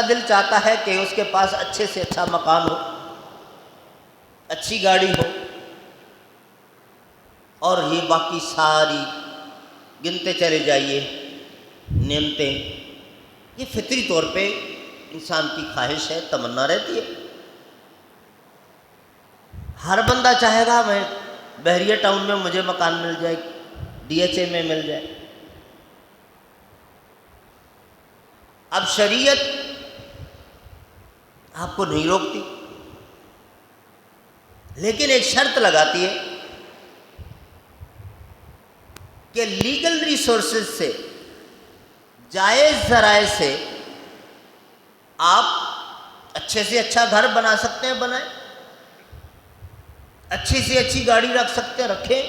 دل چاہتا ہے کہ اس کے پاس اچھے سے اچھا مکان ہو، اچھی گاڑی ہو، اور یہ باقی ساری گنتے چلے جائیے نعمتیں، یہ فطری طور پہ انسان کی خواہش ہے، تمنا رہتی ہے۔ ہر بندہ چاہے گا میں بحریہ ٹاؤن میں مجھے مکان مل جائے، ڈی ایچ اے میں مل جائے۔ اب شریعت آپ کو نہیں روکتی، لیکن ایک شرط لگاتی ہے کہ لیگل ریسورسز سے، جائز ذرائع سے آپ اچھے سے اچھا گھر بنا سکتے ہیں بنائیں، اچھی سے اچھی گاڑی رکھ سکتے ہیں رکھیں۔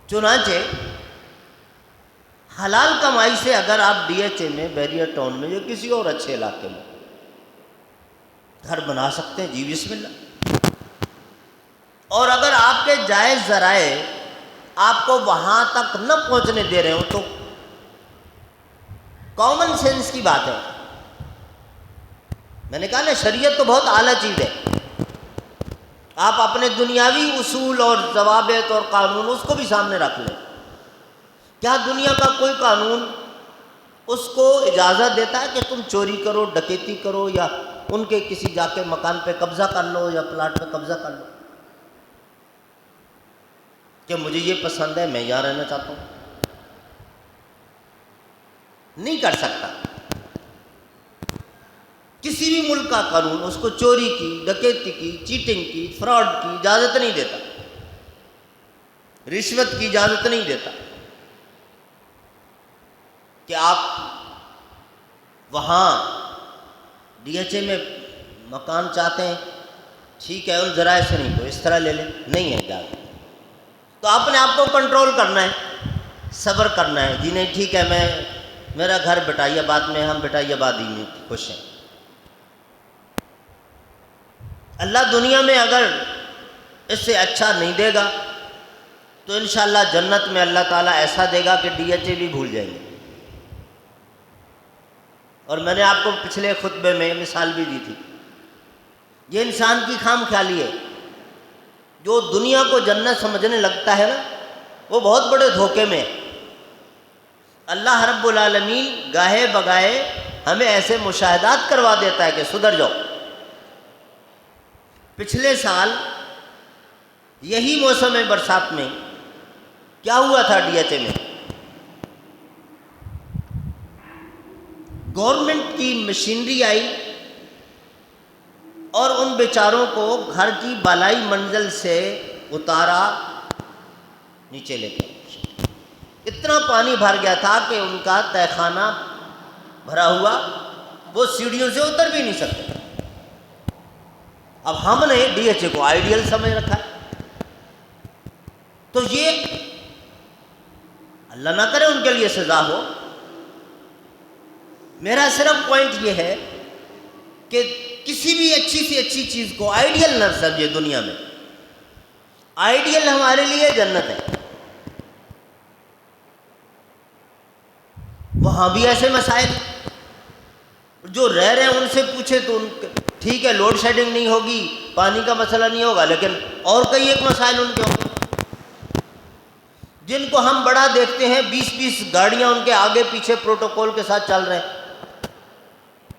چنانچہ حلال کمائی سے اگر آپ ڈی ایچ اے میں، بحریہ ٹاؤن میں یا کسی اور اچھے علاقے میں گھر بنا سکتے ہیں، جی بسم اللہ۔ اور اگر آپ کے جائز ذرائع آپ کو وہاں تک نہ پہنچنے دے رہے ہوں تو کامن سینس کی بات ہے۔ میں نے کہا نا، شریعت تو بہت اعلیٰ چیز ہے، آپ اپنے دنیاوی اصول اور ضوابط اور قانون اس کو بھی سامنے رکھ لیں۔ کیا دنیا کا کوئی قانون اس کو اجازت دیتا ہے کہ تم چوری کرو، ڈکیتی کرو، یا ان کے کسی جا کے مکان پہ قبضہ کر لو یا پلاٹ پہ قبضہ کر لو؟ کہ مجھے یہ پسند ہے، میں یہاں رہنا چاہتا ہوں؟ نہیں کر سکتا۔ کسی بھی ملک کا قانون اس کو چوری کی، ڈکیتی کی، چیٹنگ کی، فراڈ کی اجازت نہیں دیتا، رشوت کی اجازت نہیں دیتا کہ آپ وہاں ڈی ایچ اے میں مکان چاہتے ہیں، ٹھیک ہے، ان ذرائع سے نہیں تو اس طرح لے لیں، نہیں ہے اجازت۔ تو آپ نے آپ کو کنٹرول کرنا ہے، صبر کرنا ہے، جی نہیں ٹھیک ہے، میرا گھر بٹائی آباد میں، ہم بٹائی آبادی میں خوش ہیں۔ اللہ دنیا میں اگر اس سے اچھا نہیں دے گا تو انشاءاللہ جنت میں اللہ تعالیٰ ایسا دے گا کہ ڈی ایچ اے بھی بھول جائیں گے۔ اور میں نے آپ کو پچھلے خطبے میں مثال بھی دی تھی، یہ انسان کی خام خیالی ہے، جو دنیا کو جنت سمجھنے لگتا ہے نا، وہ بہت بڑے دھوکے میں ہے۔ اللہ رب العالمین گاہے بگاہے ہمیں ایسے مشاہدات کروا دیتا ہے کہ سدھر جاؤ۔ پچھلے سال یہی موسم برسات میں کیا ہوا تھا ڈی ایچ اے میں؟ گورنمنٹ کی مشینری آئی اور ان بیچاروں کو گھر کی بالائی منزل سے اتارا، نیچے لے کے اتنا پانی بھر گیا تھا کہ ان کا تہہ خانہ بھرا ہوا، وہ سیڑھیوں سے اتر بھی نہیں سکتے۔ اب ہم نے ڈی ایچ اے کو آئیڈیل سمجھ رکھا ہے، تو یہ اللہ نہ کرے ان کے لیے سزا ہو۔ میرا صرف پوائنٹ یہ ہے کہ کسی بھی اچھی سی اچھی چیز کو آئیڈیل نہ سمجھے۔ دنیا میں آئیڈیل ہمارے لیے جنت ہے۔ وہاں بھی ایسے مسائل جو رہ رہے ہیں ان سے پوچھے تو ٹھیک ہے، لوڈ شیڈنگ نہیں ہوگی، پانی کا مسئلہ نہیں ہوگا، لیکن اور کئی ایک مسائل ان کے ہوں گے جن کو ہم بڑا دیکھتے ہیں، 20 گاڑیاں ان کے آگے پیچھے پروٹوکول کے ساتھ چل رہے ہیں،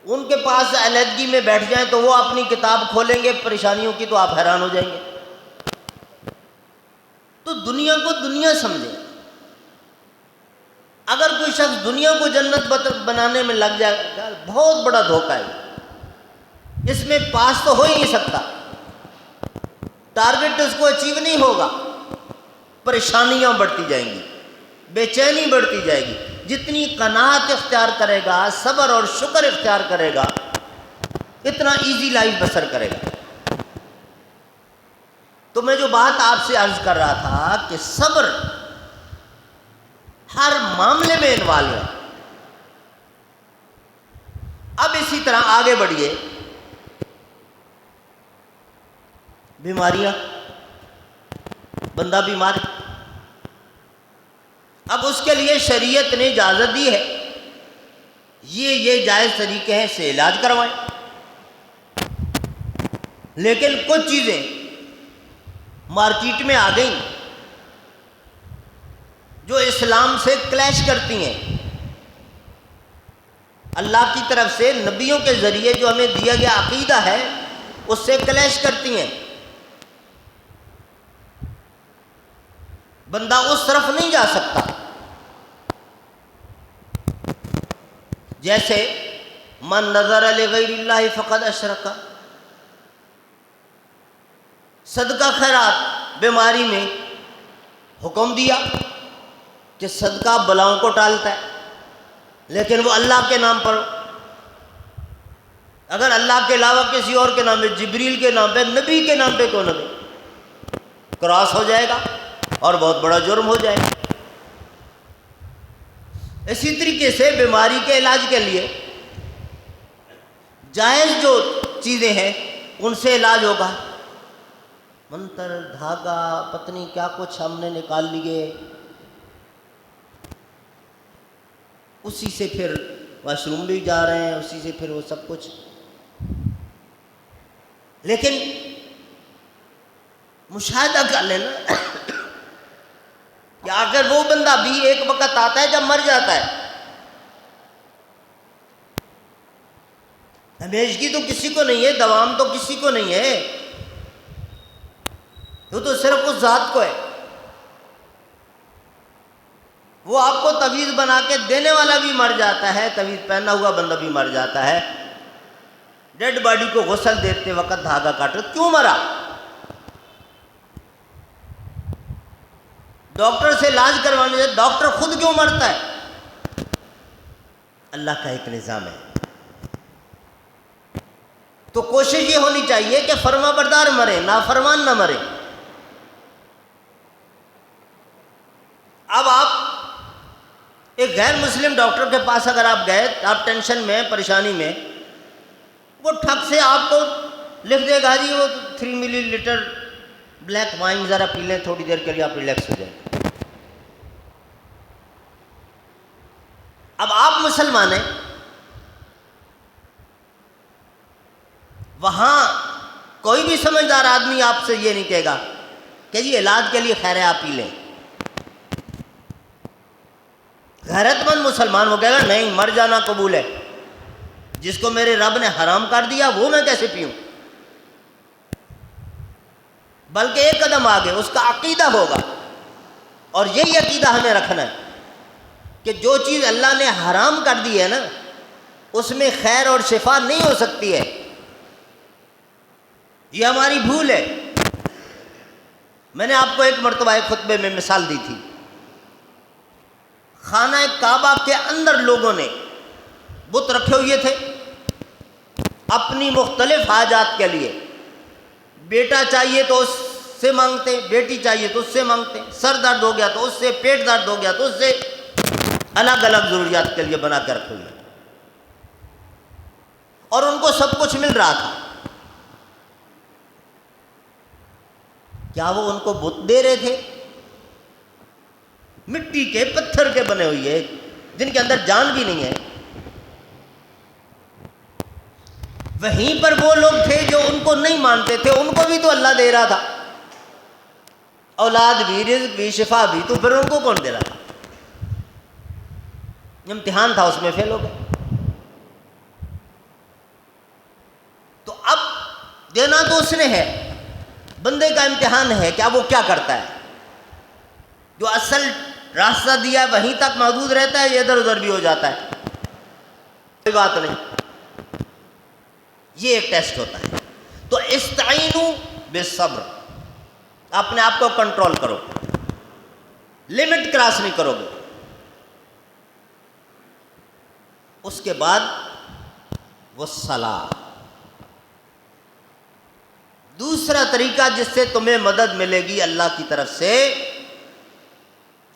ان کے پاس علیحدگی میں بیٹھ جائیں تو وہ اپنی کتاب کھولیں گے پریشانیوں کی تو آپ حیران ہو جائیں گے۔ تو دنیا کو دنیا سمجھیں۔ اگر کوئی شخص دنیا کو جنت بنانے میں لگ جائے گا، بہت بڑا دھوکہ ہے، اس میں پاس تو ہو ہی نہیں سکتا، ٹارگٹ اس کو اچیو نہیں ہوگا، پریشانیاں بڑھتی جائیں گی، بے چینی بڑھتی جائے گی۔ جتنی قناعت اختیار کرے گا، صبر اور شکر اختیار کرے گا، اتنا ایزی لائف بسر کرے گا۔ تو میں جو بات آپ سے عرض کر رہا تھا کہ صبر ہر معاملے میں انوالو ہے۔ اب اسی طرح آگے بڑھیے، بیماریاں، بندہ بیمار، اب اس کے لیے شریعت نے اجازت دی ہے یہ جائز طریقے ہیں، سے علاج کروائیں۔ لیکن کچھ چیزیں مارکیٹ میں آ گئیں جو اسلام سے کلیش کرتی ہیں، اللہ کی طرف سے نبیوں کے ذریعے جو ہمیں دیا گیا عقیدہ ہے اس سے کلیش کرتی ہیں۔ بندہ اس طرف نہیں جا سکتا۔ جیسے من نظر لغیر اللہ فقد اشرک، صدقہ خیرات بیماری میں حکم دیا کہ صدقہ بلاؤں کو ٹالتا ہے، لیکن وہ اللہ کے نام پر، اگر اللہ کے علاوہ کسی اور کے نام پہ، جبریل کے نام پہ، نبی کے نام پہ کیوں نہ دے، کراس ہو جائے گا اور بہت بڑا جرم ہو جائے گا۔ اسی طریقے سے بیماری کے علاج کے لیے جائز جو چیزیں ہیں ان سے علاج ہوگا۔ منتر، دھاگا، پتنی کیا کچھ ہم نے نکال لیے، اسی سے پھر واش روم بھی جا رہے ہیں، اسی سے پھر وہ سب کچھ۔ لیکن مشاہدہ کر لینا کہ اگر وہ بندہ بھی ایک وقت آتا ہے جب مر جاتا ہے، ہمیشگی تو کسی کو نہیں ہے، دوام تو کسی کو نہیں ہے، وہ تو صرف اس ذات کو ہے۔ وہ آپ کو تعویذ بنا کے دینے والا بھی مر جاتا ہے، تعویذ پہنا ہوا بندہ بھی مر جاتا ہے۔ ڈیڈ باڈی کو غسل دیتے وقت دھاگا کاٹ، کیوں مرا؟ ڈاکٹر سے علاج کروانے سے ڈاکٹر خود کیوں مرتا ہے؟ اللہ کا ایک نظام ہے۔ تو کوشش یہ ہونی چاہیے کہ فرما بردار مرے، نافرمان نہ مرے۔ اب آپ ایک غیر مسلم ڈاکٹر کے پاس اگر آپ گئے، آپ ٹینشن میں، پریشانی میں، وہ ٹھک سے آپ کو لکھ دے گا، جی وہ 3 ملی لیٹر بلیک وائن ذرا پی لیں، تھوڑی دیر کے لیے آپ ریلیکس ہو جائیں۔ اب آپ مسلمان ہیں، وہاں کوئی بھی سمجھدار آدمی آپ سے یہ نہیں کہے گا کہ جی علاج کے لیے خیر ہے آپ پی لیں۔ غیرت مند مسلمان وہ کہے گا نہیں، مر جانا قبول ہے، جس کو میرے رب نے حرام کر دیا وہ میں کیسے پیوں؟ بلکہ ایک قدم آگے اس کا عقیدہ ہوگا، اور یہی عقیدہ ہمیں رکھنا ہے کہ جو چیز اللہ نے حرام کر دی ہے نا، اس میں خیر اور شفا نہیں ہو سکتی ہے، یہ ہماری بھول ہے۔ میں نے آپ کو ایک مرتبہ ایک خطبے میں مثال دی تھی، خانہ کعبہ کے اندر لوگوں نے بت رکھے ہوئے تھے اپنی مختلف حاجات کے لیے، بیٹا چاہیے تو اس سے مانگتے، بیٹی چاہیے تو اس سے مانگتے، سر درد ہو گیا تو اس سے، پیٹ درد ہو گیا تو اس سے، الگ الگ ضروریات کے لیے بنا کے رکھے ہوئے، اور ان کو سب کچھ مل رہا تھا۔ کیا وہ ان کو بت دے رہے تھے؟ مٹی کے، پتھر کے بنے ہوئے جن کے اندر جان بھی نہیں ہے۔ وہیں پر وہ لوگ تھے جو ان کو نہیں مانتے تھے، ان کو بھی تو اللہ دے رہا تھا، اولاد بھی، رزق بھی، شفا بھی، تو پھر ان کو کون دے رہا تھا؟ امتحان تھا، اس میں فیل ہو گئے۔ تو اب دینا تو اس نے ہے، بندے کا امتحان ہے کیا وہ کیا کرتا ہے۔ جو اصل راستہ دیا وہیں تک محدود رہتا ہے یا ادھر ادھر بھی ہو جاتا ہے؟ کوئی بات نہیں، یہ ایک ٹیسٹ ہوتا ہے۔ تو استعینوا بالصبر، اپنے آپ کو کنٹرول کرو، لمٹ کراس نہیں کرو گے۔ اس کے بعد والصلاۃ، دوسرا طریقہ جس سے تمہیں مدد ملے گی اللہ کی طرف سے،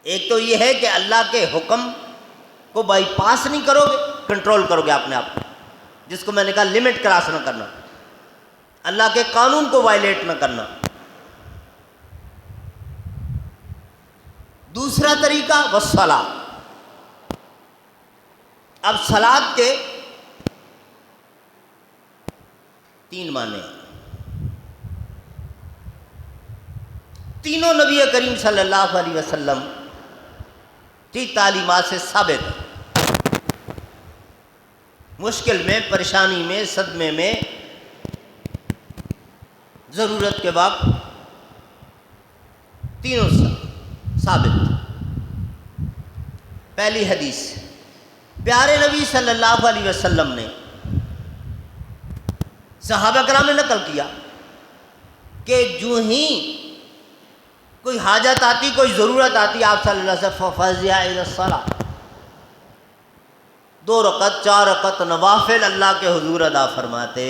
ایک تو یہ ہے کہ اللہ کے حکم کو بائی پاس نہیں کرو گے، کنٹرول کرو گے اپنے آپ کو، جس کو میں نے کہا لمٹ کراس نہ کرنا، اللہ کے قانون کو وائلیٹ نہ کرنا۔ دوسرا طریقہ والصلاۃ، اب صلاۃ کے 3 معنی ہیں، تینوں نبی کریم صلی اللہ علیہ وسلم کی تعلیمات سے ثابت ہے۔ مشکل میں، پریشانی میں، صدمے میں، ضرورت کے وقت، تینوں ثابت۔ پہلی حدیث، پیارے نبی صلی اللہ علیہ وسلم نے، صحابہ کرام نے نقل کیا کہ جو ہی کوئی حاجت آتی، کوئی ضرورت آتی، آپ صلی اللہ علیہ وسلم فَفَزِعَ إِلَى الصَّلَاةِ، 2 رکعت 4 رکعت نوافل اللہ کے حضور ادا فرماتے۔